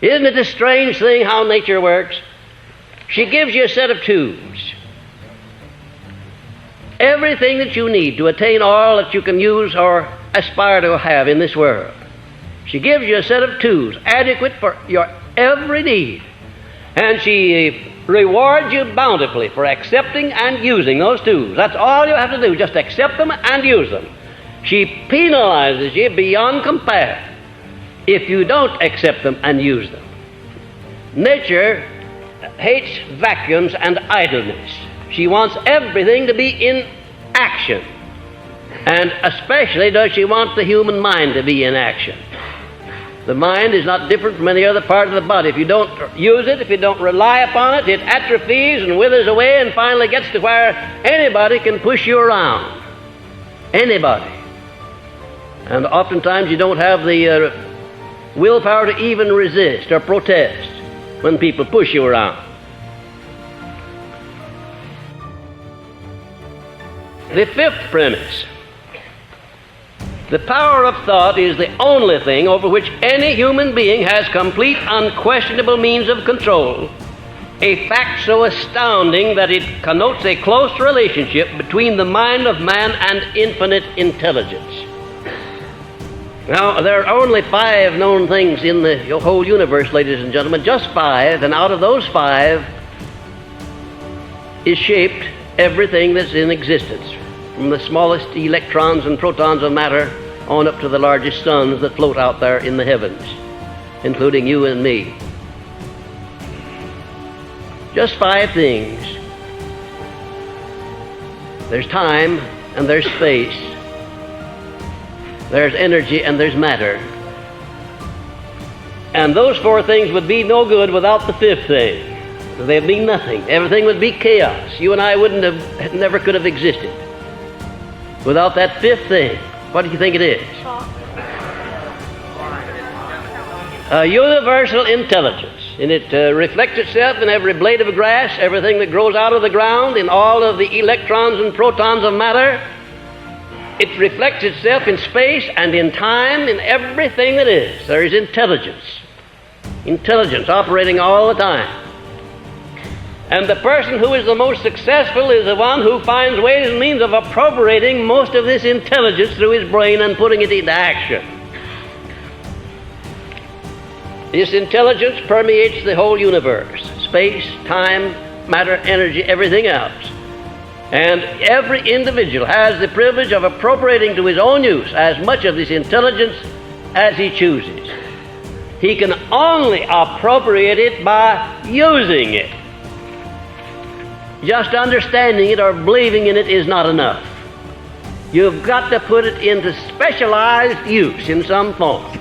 Isn't it a strange thing how nature works? She gives you a set of tubes. Everything that you need to attain all that you can use or aspire to have in this world. She gives you a set of tools adequate for your every need. And she rewards you bountifully for accepting and using those tools. That's all you have to do, just accept them and use them. She penalizes you beyond compare if you don't accept them and use them. Nature hates vacuums and idleness. She wants everything to be in action. And especially does she want the human mind to be in action. The mind is not different from any other part of the body. If you don't use it, if you don't rely upon it, it atrophies and withers away and finally gets to where anybody can push you around. Anybody. And oftentimes you don't have the willpower to even resist or protest when people push you around. The fifth premise. The power of thought is the only thing over which any human being has complete, unquestionable means of control, a fact so astounding that it connotes a close relationship between the mind of man and infinite intelligence. Now, there are only 5 known things in the whole universe, ladies and gentlemen, just 5, and out of those 5 is shaped everything that's in existence, from the smallest electrons and protons of matter on up to the largest suns that float out there in the heavens, including you and me. Just 5 things. There's time and there's space. There's energy and there's matter. And those 4 things would be no good without the 5th thing. They'd be nothing. Everything would be chaos. You and I never could have existed without that 5th thing. What do you think it is? A universal intelligence. And it reflects itself in every blade of grass, everything that grows out of the ground, in all of the electrons and protons of matter. It reflects itself in space and in time, in everything that is. There is intelligence. Intelligence operating all the time. And the person who is the most successful is the one who finds ways and means of appropriating most of this intelligence through his brain and putting it into action. This intelligence permeates the whole universe. Space, time, matter, energy, everything else. And every individual has the privilege of appropriating to his own use as much of this intelligence as he chooses. He can only appropriate it by using it. Just understanding it or believing in it is not enough. You've got to put it into specialized use in some form.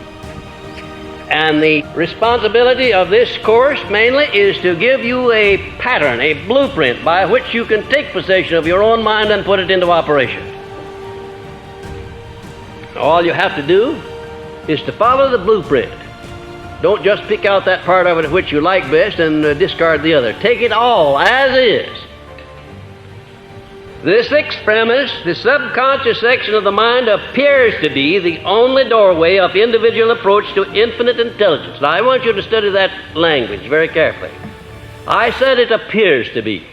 And the responsibility of this course mainly is to give you a pattern, a blueprint by which you can take possession of your own mind and put it into operation. All you have to do is to follow the blueprint. Don't just pick out that part of it which you like best and discard the other. Take it all as is. The 6th premise, the subconscious section of the mind appears to be the only doorway of individual approach to infinite intelligence. Now, I want you to study that language very carefully. I said it appears to be.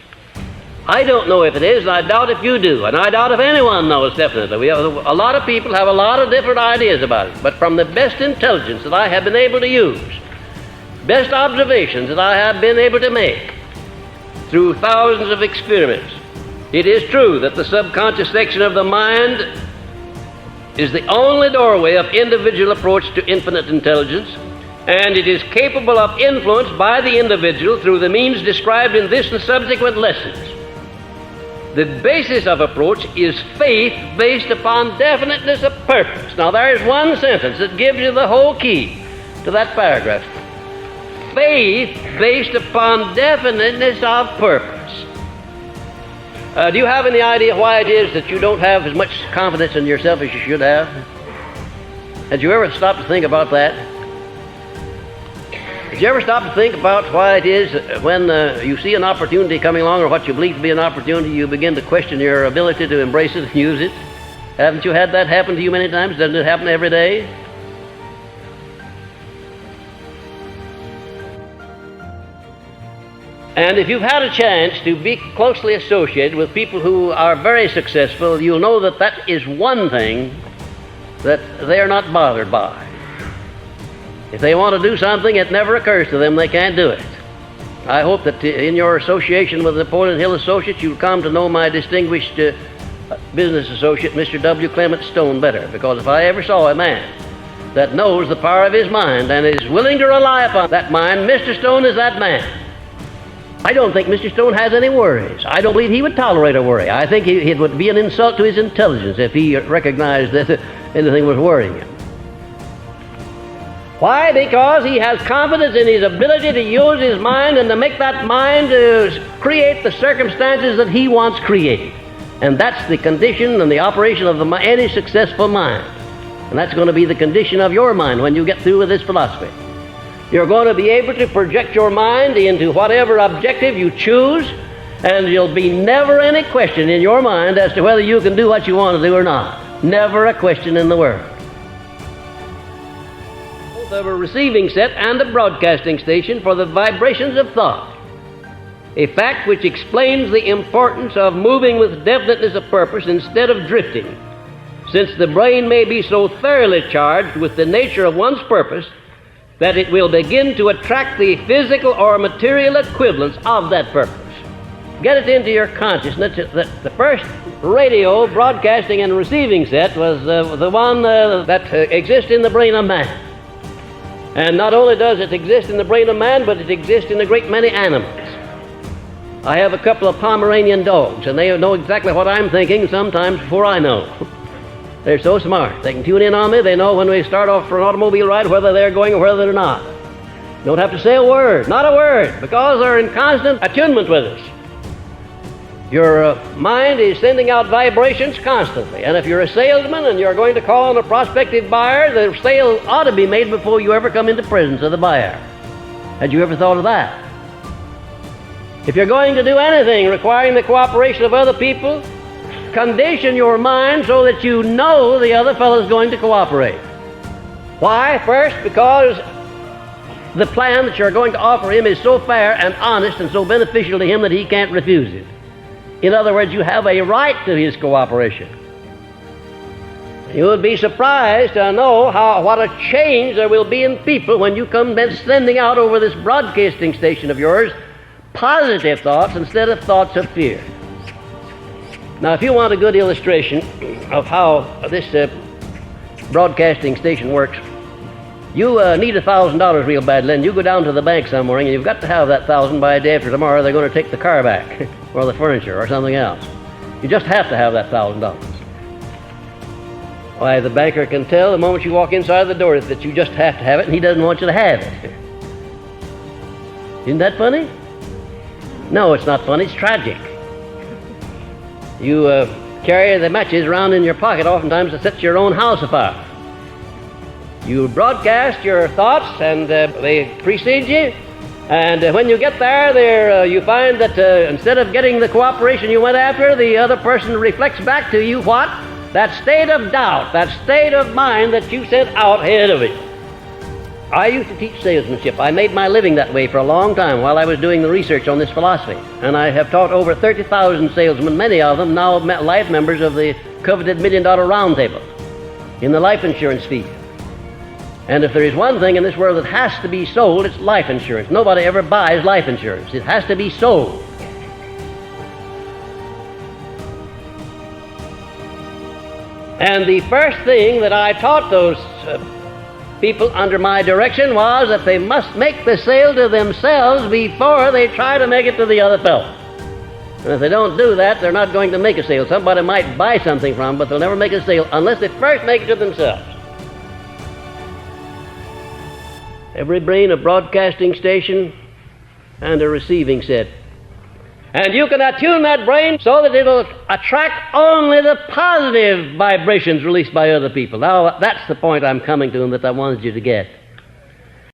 I don't know if it is, and I doubt if you do, and I doubt if anyone knows definitely. A lot of people have a lot of different ideas about it, but from the best intelligence that I have been able to use, best observations that I have been able to make through thousands of experiments, it is true that the subconscious section of the mind is the only doorway of individual approach to infinite intelligence, and it is capable of influence by the individual through the means described in this and subsequent lessons. The basis of approach is faith based upon definiteness of purpose. Now, there is one sentence that gives you the whole key to that paragraph. Faith based upon definiteness of purpose. Do you have any idea why it is that you don't have as much confidence in yourself as you should have? Had you ever stopped to think about that? Did you ever stop to think about why it is when you see an opportunity coming along or what you believe to be an opportunity, you begin to question your ability to embrace it and use it? Haven't you had that happen to you many times? Doesn't it happen every day? And if you've had a chance to be closely associated with people who are very successful, you'll know that that is one thing that they're not bothered by. If they want to do something, it never occurs to them they can't do it. I hope that in your association with Napoleon Hill Associates, you'll come to know my distinguished business associate, Mr. W. Clement Stone, better, because if I ever saw a man that knows the power of his mind and is willing to rely upon that mind, Mr. Stone is that man. I don't think Mr. Stone has any worries. I don't believe he would tolerate a worry. I think it would be an insult to his intelligence if he recognized that anything was worrying him. Why? Because he has confidence in his ability to use his mind and to make that mind to create the circumstances that he wants created. And that's the condition and the operation of any successful mind. And that's going to be the condition of your mind when you get through with this philosophy. You're going to be able to project your mind into whatever objective you choose, and there'll be never any question in your mind as to whether you can do what you want to do or not. Never a question in the world. Both of a receiving set and a broadcasting station for the vibrations of thought, a fact which explains the importance of moving with definiteness of purpose instead of drifting, since the brain may be so thoroughly charged with the nature of one's purpose that it will begin to attract the physical or material equivalents of that purpose. Get it into your consciousness that the first radio broadcasting and receiving set was the one that exists in the brain of man. And not only does it exist in the brain of man, but it exists in a great many animals. I have a couple of Pomeranian dogs, and they know exactly what I'm thinking sometimes before I know. They're so smart. They can tune in on me. They know when we start off for an automobile ride whether they're going or whether they're not. Don't have to say a word, not a word, because they're in constant attunement with us. Your mind is sending out vibrations constantly. And if you're a salesman and you're going to call on a prospective buyer, the sale ought to be made before you ever come into presence of the buyer. Had you ever thought of that? If you're going to do anything requiring the cooperation of other people, condition your mind so that you know the other fellow's going to cooperate. Why? First, because the plan that you're going to offer him is so fair and honest and so beneficial to him that he can't refuse it. In other words, you have a right to his cooperation. You would be surprised to know what a change there will be in people when you come sending out over this broadcasting station of yours positive thoughts instead of thoughts of fear. Now, if you want a good illustration of how this broadcasting station works, you need $1,000 real badly, and you go down to the bank somewhere, and you've got to have that $1,000 by the day after tomorrow. They're going to take the car back, or the furniture, or something else. You just have to have that $1,000. Why, the banker can tell the moment you walk inside the door that you just have to have it, and he doesn't want you to have it. Isn't that funny? No, it's not funny. It's tragic. You carry the matches around in your pocket oftentimes to set your own house afire. You broadcast your thoughts, and they precede you. And when you get there, you find that instead of getting the cooperation you went after, the other person reflects back to you what? That state of doubt, that state of mind that you sent out ahead of it. I used to teach salesmanship. I made my living that way for a long time while I was doing the research on this philosophy. And I have taught over 30,000 salesmen, many of them now life members of the coveted $1 Million Roundtable in the life insurance field. And if there is one thing in this world that has to be sold, it's life insurance. Nobody ever buys life insurance. It has to be sold. And the first thing that I taught those people under my direction was that they must make the sale to themselves before they try to make it to the other fellow. And if they don't do that, they're not going to make a sale. Somebody might buy something from them, but they'll never make a sale unless they first make it to themselves. Every brain a broadcasting station and a receiving set. And you can attune that brain so that it'll attract only the positive vibrations released by other people. Now, that's the point I'm coming to and that I wanted you to get.